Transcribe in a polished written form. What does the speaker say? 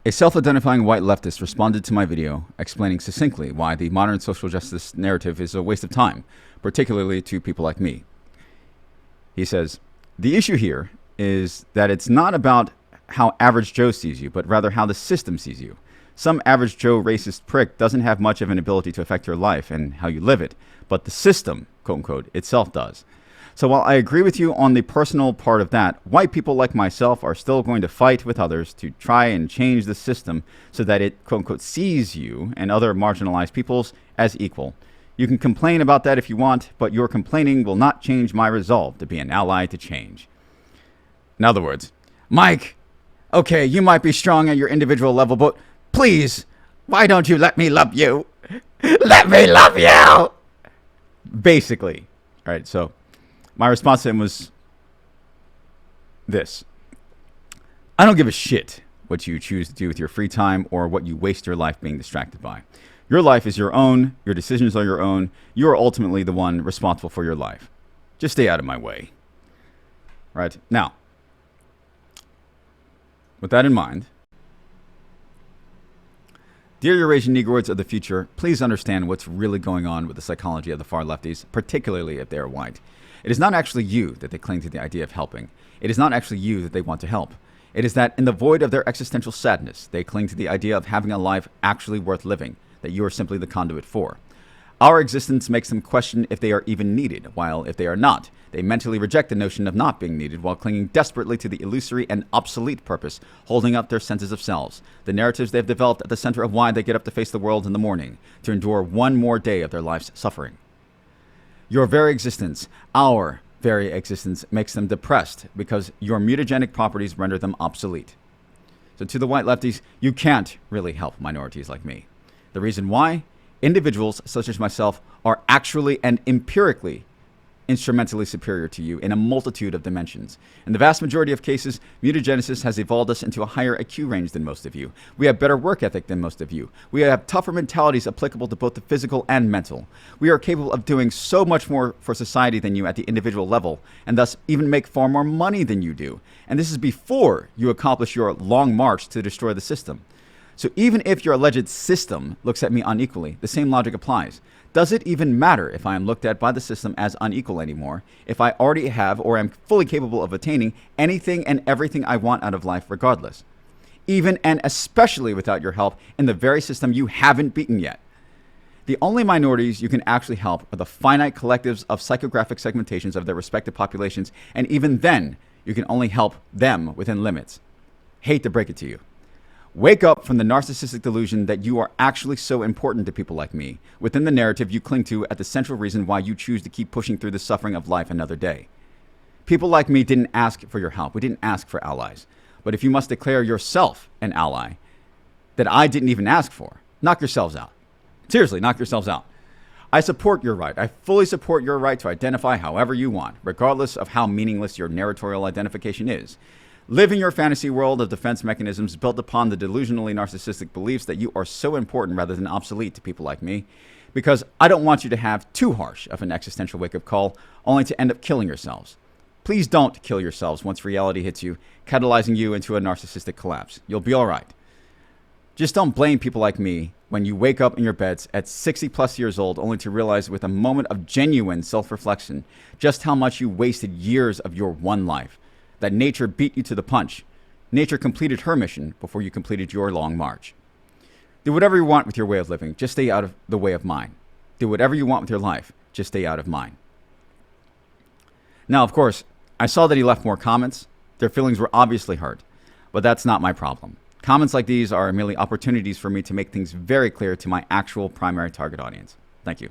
A self-identifying white leftist responded to my video explaining succinctly why the modern social justice narrative is a waste of time, particularly to people like me. He says, "The issue here is that it's not about how average Joe sees you, but rather how the system sees you. Some average Joe racist prick doesn't have much of an ability to affect your life and how you live it, but the system, quote unquote, itself does. So while I agree with you on the personal part of that, white people like myself are still going to fight with others to try and change the system so that it, quote unquote, sees you and other marginalized peoples as equal. You can complain about that if you want, but your complaining will not change my resolve to be an ally to change." In other words, Mike, okay, you might be strong at your individual level, but please, why don't you let me love you? Let me love you! Basically. All right, so my response to him was this. I don't give a shit what you choose to do with your free time or what you waste your life being distracted by. Your life is your own. Your decisions are your own. You are ultimately the one responsible for your life. Just stay out of my way. Right? Now, with that in mind, dear Eurasian Negroids of the future, please understand what's really going on with the psychology of the far lefties, particularly if they are white. It is not actually you that they cling to the idea of helping. It is not actually you that they want to help. It is that in the void of their existential sadness, they cling to the idea of having a life actually worth living, that you are simply the conduit for. Our existence makes them question if they are even needed, while if they are not, they mentally reject the notion of not being needed while clinging desperately to the illusory and obsolete purpose, holding up their senses of selves, the narratives they've developed at the center of why they get up to face the world in the morning, to endure one more day of their life's suffering. Your very existence, our very existence, makes them depressed because your mutagenic properties render them obsolete. So to the white lefties, you can't really help minorities like me. The reason why? Individuals such as myself are actually and empirically instrumentally superior to you in a multitude of dimensions. In the vast majority of cases, mutagenesis has evolved us into a higher IQ range than most of you. We have better work ethic than most of you. We have tougher mentalities applicable to both the physical and mental. We are capable of doing so much more for society than you at the individual level, and thus even make far more money than you do. And this is before you accomplish your long march to destroy the system. So even if your alleged system looks at me unequally, the same logic applies. Does it even matter if I am looked at by the system as unequal anymore, if I already have or am fully capable of attaining anything and everything I want out of life regardless? Even and especially without your help in the very system you haven't beaten yet. The only minorities you can actually help are the finite collectives of psychographic segmentations of their respective populations, and even then, you can only help them within limits. Hate to break it to you. Wake up from the narcissistic delusion that you are actually so important to people like me, within the narrative you cling to at the central reason why you choose to keep pushing through the suffering of life another day. People like me didn't ask for your help. We didn't ask for allies. But if you must declare yourself an ally that I didn't even ask for, knock yourselves out. Seriously, knock yourselves out. I support your right. I fully support your right to identify however you want, regardless of how meaningless your narratorial identification is. Live in your fantasy world of defense mechanisms built upon the delusionally narcissistic beliefs that you are so important rather than obsolete to people like me, because I don't want you to have too harsh of an existential wake-up call only to end up killing yourselves. Please don't kill yourselves once reality hits you, catalyzing you into a narcissistic collapse. You'll be all right. Just don't blame people like me when you wake up in your beds at 60 plus years old only to realize with a moment of genuine self-reflection just how much you wasted years of your one life. That nature beat you to the punch. Nature completed her mission before you completed your long march. Do whatever you want with your way of living. Just stay out of the way of mine. Do whatever you want with your life. Just stay out of mine. Now, of course, I saw that he left more comments. Their feelings were obviously hurt, but that's not my problem. Comments like these are merely opportunities for me to make things very clear to my actual primary target audience. Thank you.